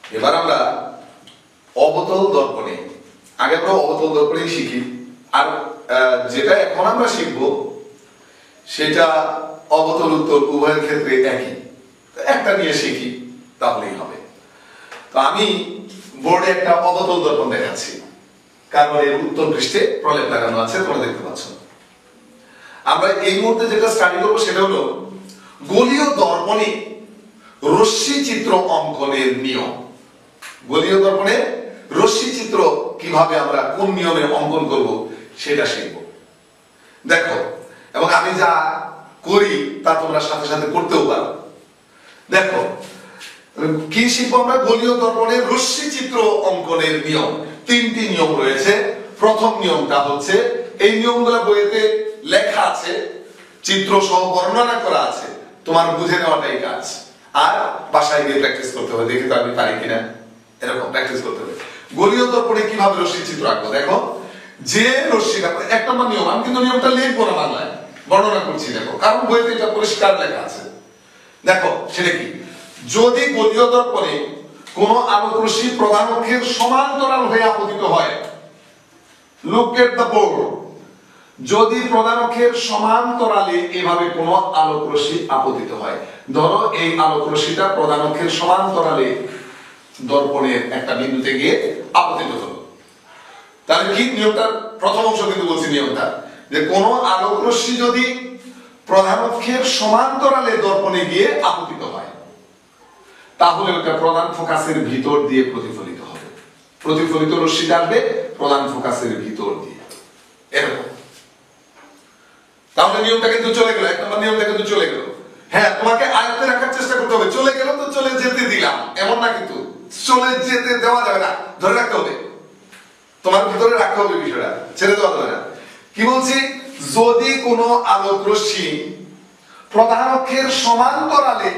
এবার আমরা অবতল দর্পণে, আগে আমরা অবতল দর্পণে শিখি, আর যেটা এখন আমরা শিখবো সেটা অবতল উত্তল উভয়ের ক্ষেত্রে একই, একটা নিয়ে শিখি তাহলেই হবে। তো আমি বোর্ডে একটা অবতল দর্পণ দেখাচ্ছি, কারণ এর উত্তর পৃষ্ঠে প্রলেপ লাগানো আছে, তোমরা দেখতে পাচ্ছ। আমরা এই মুহূর্তে যেটা স্টাডি করবো সেটা হলো গোলীয় দর্পণে রশ্মি চিত্র অঙ্কনের নিয়ম। গোলীয় দর্পণে রশ্মি চিত্র কিভাবে আমরা কোন নিয়মে অঙ্কন করব সেটা শিখব। দেখো, এবং আমি যা করি তা তোমরা সাথে সাথে করতেও পারো। দেখো কি শিখবো আমরা? গোলীয় দর্পণে রশ্মি চিত্র অঙ্কনের নিয়ম। তিনটি নিয়ম রয়েছে। প্রথম নিয়মটা হচ্ছে, এই নিয়মগুলো বইতে লেখা আছে, চিত্র সহ বর্ণনা করা আছে, তোমার বুঝে নেওয়াটাই কাজ। আর বাসায় গিয়ে প্র্যাকটিস করতে হবে, দেখি তো আমি পারি কিনা, এরকম প্র্যাকটিস করতে হবে। গোলীয় দর্পণে কিভাবে রশ্মি চিত্র আঁকবো? দেখো, যে রশ্মিটা, এক নম্বর নিয়ম, আমি কিন্তু নিয়মটা লিখবো না বাংলায়, বর্ণনা করছি। দেখো, কারণ বইতে এটা পরিষ্কার লেখা আছে। দেখো সেটা কি, যদি গোলীয় দর্পণে কোন আলোক রশ্মি প্রধান অক্ষের সমান্তরাল হয়ে আপতিত হয়, লুক এট দ্য বোর্ড, যদি প্রধান অক্ষের সমান্তরালে এভাবে কোন আলোক রশ্মি আপতিত হয়, ধরো এই আলোক রশ্মিটা প্রধান অক্ষের সমান্তরালে দর্পণের একটা বিন্দুতে গিয়ে আপতিত হলো, তাহলে কি নিয়মটা? প্রথম অংশ কিন্তু বলছি নিয়মটা, যে কোন আলোক রশ্মি যদি প্রধান অক্ষের সমান্তরালে দর্পণে গিয়ে আপতিত হয়, তাহলে ওটা প্রধান ফোকাসের ভিতর দিয়ে প্রতিফলিত হবে। প্রতিফলিত রশ্মিটা আসবে প্রধান ফোকাসের ভিতর দিয়ে, এরকম। তাহলে নিয়মটা কিন্তু চলে গেল, এক নম্বর নিয়মটা কিন্তু চলে গেল। হ্যাঁ, তোমাকে আয়ত্তে রাখার চেষ্টা করতে হবে। চলে গেল তো চলে যেতে দিলাম, এমন না, কিন্তু চলে যেতে দেওয়া যাবে না, ধরে রাখতে হবে, তোমার ভিতরে রাখতে হবে বিষয়টা, ছেড়ে দেওয়া যাবে না। কি বলছি? যদি কোনো আলোক রশ্মি প্রধান অক্ষের সমান্তরালে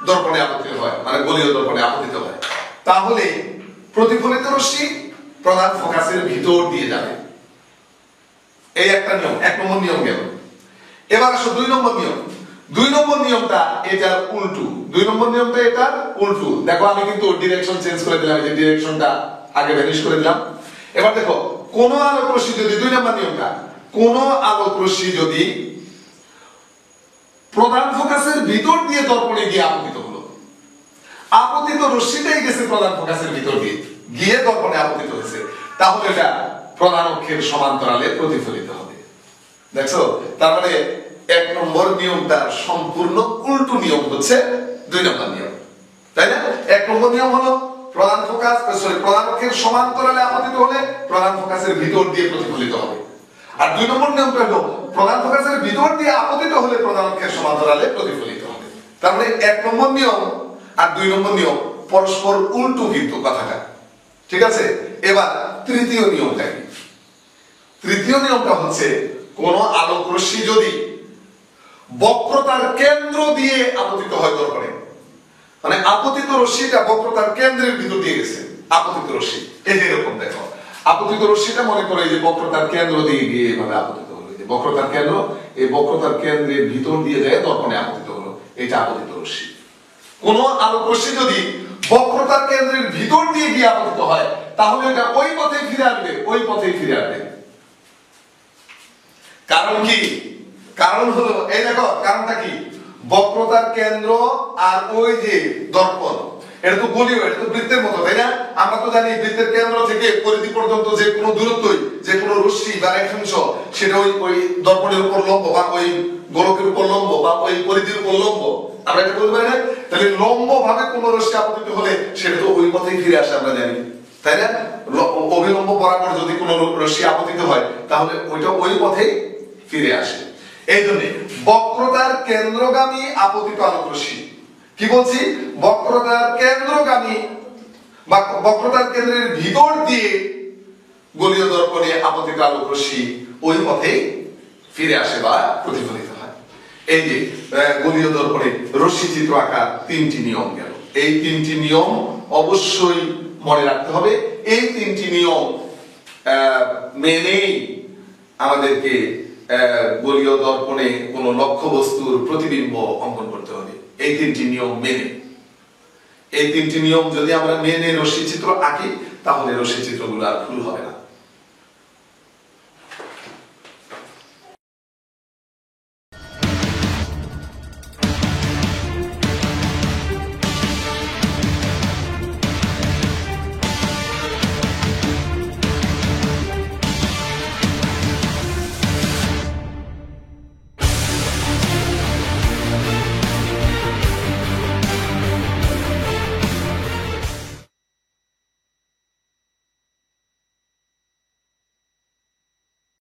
দর্পণে আপতিত হয়, মানে গোলীয় দর্পণে আপতিত হয়, তাহলে প্রতিফলিত রশ্মি প্রধান ফোকাসের ভিতর দিয়ে যাবে। এই একটা নিয়ম, এক নম্বর নিয়ম গেল। এবার আসো দুই নম্বর নিয়ম। দুই নম্বর নিয়মটা এটার উল্টো। দুই নম্বর নিয়মটা এটার উল্টো। দেখো, আমি কিন্তু ডিরেকশন চেঞ্জ করে দিলাম, এই যে ডিরেকশনটা আগে ভ্যানিশ করে দিলাম। এবার দেখো, কোন আলোক রশ্মি যদি, দুই নম্বর নিয়মটা, কোন আলোক রশ্মি যদি প্রধান ফোকাসের ভিতর দিয়ে দর্পণে গিয়ে আপতিত হলো, আপতিত রশ্মিটাই গেছে প্রধান ফোকাসের ভিতর দিয়ে গিয়ে দর্পণে আপতিত হয়েছে, তাহলে এটা প্রধান অক্ষের সমান্তরালে প্রতিফলিত হবে। দেখছো, তার মানে এক নম্বর নিয়মটা সম্পূর্ণ উল্টো নিয়ম হচ্ছে দুই নম্বর নিয়ম, তাই না? এক নম্বর নিয়ম হলো প্রধান অক্ষের সমান্তরালে আপতিত হলে প্রধান ফোকাসের ভিতর দিয়ে প্রতিফলিত হবে। আর দুই নম্বর নিয়মটা হলো প্রধান ফোকাসের ভিতর দিয়ে আপতিত হলে প্রধান অক্ষের সমান্তরালে প্রতিফলিত হবে। তার মানে এক নম্বর নিয়ম আর দুই নম্বর নিয়ম পরস্পর উল্টো কিন্তু কথাটা, ঠিক আছে? এবার তৃতীয় নিয়মটা কি? তৃতীয় নিয়মটা হচ্ছে, কোন আলোক রশ্মি যদি বক্রতার কেন্দ্র দিয়ে আপতিত হয় দর্পণে, মানে আপতিত রশ্মিটা বক্রতার কেন্দ্রের ভিতর দিয়ে গেছে, আপতিত রশ্মি, এই যে এরকম দেখো, আপতিত রশ্মিটা মনে করে যে বক্রতার কেন্দ্র দিয়ে গিয়ে এভাবে আপতিত হলো, যে বক্রতার কেন্দ্র, এই বক্রতার কেন্দ্রের ভিতর দিয়ে যায় দর্পণে আপতিত হলো, এটা আপতিত রশ্মি। কোন আলোক রশ্মি যদি বক্রতার কেন্দ্রের ভিতর দিয়ে গিয়ে আপতিত হয়, তাহলে এটা ওই পথেই ফিরে আসবে, ওই পথেই ফিরে আসবে। কারণ কি? কারণ হলো, এই দেখো কারণটা কি, বক্রতার কেন্দ্র আর ওই যে দর্পণ, এটা তো গোলীয়, এটা তো বৃত্তের মতো, তাই না? আমরা তো জানি বৃত্তের কেন্দ্র থেকে পরিধি পর্যন্ত যে কোনো দূরত্বই, যে কোনো রশ্মি বা রেখাংশ, সেটা ওই দর্পণের উপর লম্ব, বা ওই গোলকের উপর লম্ব, বা ওই পরিধির উপর লম্ব, আমরা এটা বলতে পারি না? তাহলে লম্ব ভাবে কোনো রশ্মি আপতিত হলে সেটা তো ওই পথেই ফিরে আসে, আমরা জানি, তাই না? অভিলম্ব বরাবর যদি কোনো রশ্মি আপতিত হয়, তাহলে ওইটা ওই পথেই ফিরে আসে। এই জন্য বক্রতার কেন্দ্রগামী আপতিত আলোক রশ্মি, কি বলছি, বক্রতার কেন্দ্রগামী বা বক্রতার কেন্দ্রের ভিতর দিয়ে গোলীয় দর্পণে আপতিত আলোক রশ্মি ওই পথেই ফিরে আসে বা প্রতিফলিত হয়। এই যে গোলীয় দর্পণে রশ্মি চিত্র আঁকার তিনটি নিয়ম গেল। এই তিনটি নিয়ম অবশ্যই মনে রাখতে হবে। এই তিনটি নিয়ম মেনেই আমাদেরকে গোলীয় দর্পণে কোনো লক্ষ্য বস্তুর প্রতিবিম্ব অঙ্কন করতে হবে এই তিনটি নিয়ম মেনে। এই তিনটি নিয়ম যদি আমরা মেনে রশ্মি চিত্র আঁকি তাহলে রশ্মি চিত্রগুলো আর ভুল হবে না।